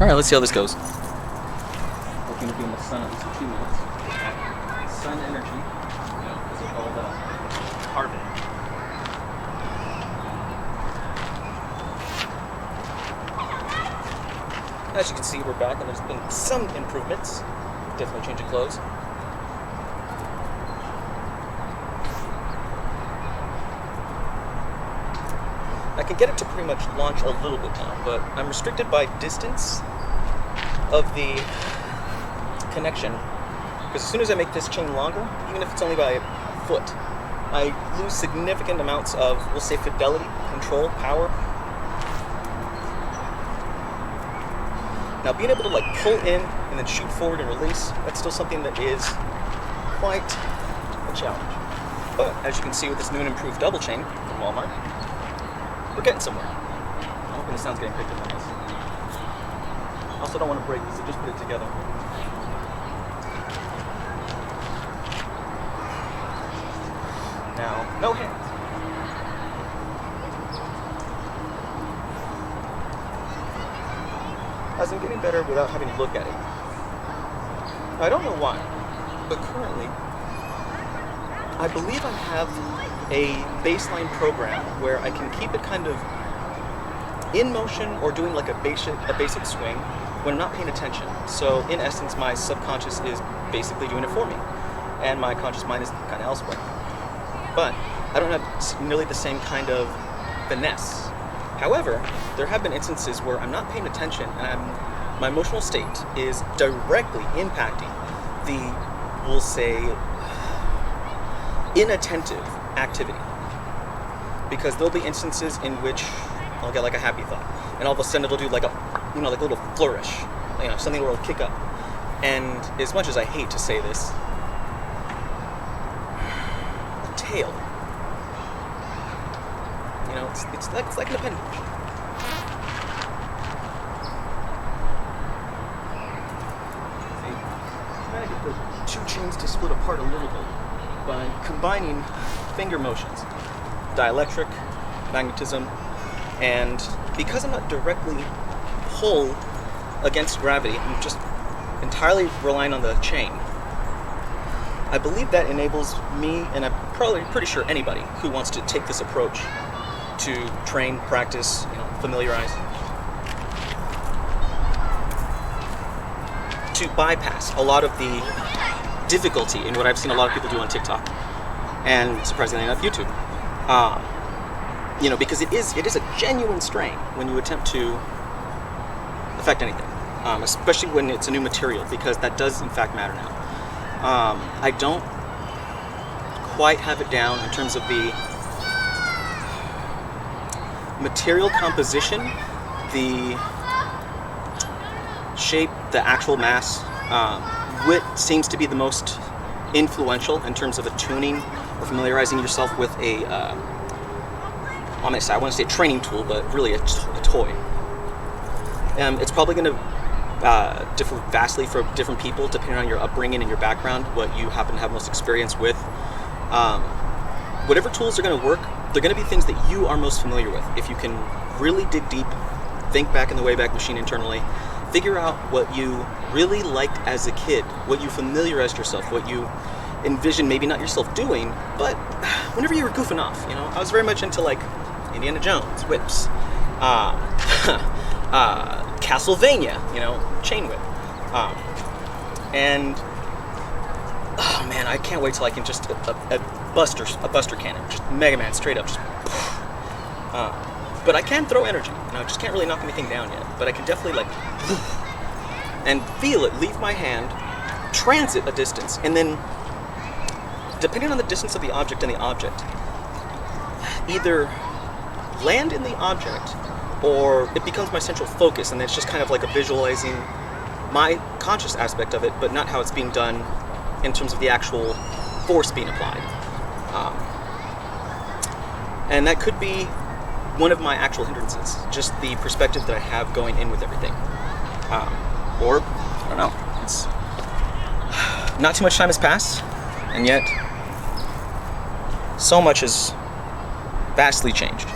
Alright, let's see how this goes. Looking to be in the sun at least for 2 minutes. Sun energy, because of all the carbon. As you can see, we're back and there's been some improvements. Definitely changing clothes. I can get it to pretty much launch a little bit now, but I'm restricted by distance of the connection. Because as soon as I make this chain longer, even if it's only by a foot, I lose significant amounts of, we'll say, fidelity, control, power. Now, being able to like pull in and then shoot forward and release, that's still something that is quite a challenge. But as you can see with this new and improved double chain from Walmart, we're getting somewhere. I'm hoping the sound's getting picked up on this. I also don't want to break this, so just put it together. Now, no hands. As I'm getting better without having to look at it. I don't know why, but currently, I believe I have a baseline program where I can keep it kind of in motion or doing like a basic swing when I'm not paying attention. So in essence, my subconscious is basically doing it for me, and my conscious mind is kind of elsewhere. But I don't have nearly the same kind of finesse. However, there have been instances where I'm not paying attention and my emotional state is directly impacting the, we'll say, inattentive activity. Because there'll be instances in which I'll get like a happy thought, and all of a sudden it'll do like a, like a little flourish, something where it'll kick up. And as much as I hate to say this, the tail, it's like an appendage. See, trying to get the two chains to split apart a little bit by combining finger motions, dielectric, magnetism, and because I'm not directly pulled against gravity, I'm just entirely relying on the chain. I believe that enables me, and I'm probably pretty sure anybody who wants to take this approach to train, practice, familiarize, to bypass a lot of the difficulty in what I've seen a lot of people do on TikTok and surprisingly enough YouTube. Because it is a genuine strain when you attempt to affect anything, especially when it's a new material, because that does in fact matter now. I don't quite have it down in terms of the material composition, the shape, the actual mass. Wit seems to be the most influential in terms of attuning or familiarizing yourself with a, I want to say a training tool, but really a toy. It's probably going to differ vastly for different people depending on your upbringing and your background, what you happen to have most experience with. Whatever tools are going to work, they're going to be things that you are most familiar with. If you can really dig deep, think back in the Wayback Machine internally, figure out what you really liked as a kid, what you familiarized yourself, what you envisioned maybe not yourself doing, but whenever you were goofing off, I was very much into like Indiana Jones, whips, Castlevania, chain whip, and oh man, I can't wait till I can just a buster cannon, just Mega Man straight up, just. But I can throw energy. I just can't really knock anything down yet. But I can definitely and feel it leave my hand, transit a distance, and then, depending on the distance of the object and the object, either land in the object, or it becomes my central focus, and it's just kind of like a visualizing my conscious aspect of it, but not how it's being done in terms of the actual force being applied. And that could be one of my actual hindrances, just the perspective that I have going in with everything. Or, I don't know, it's not too much time has passed, and yet so much has vastly changed.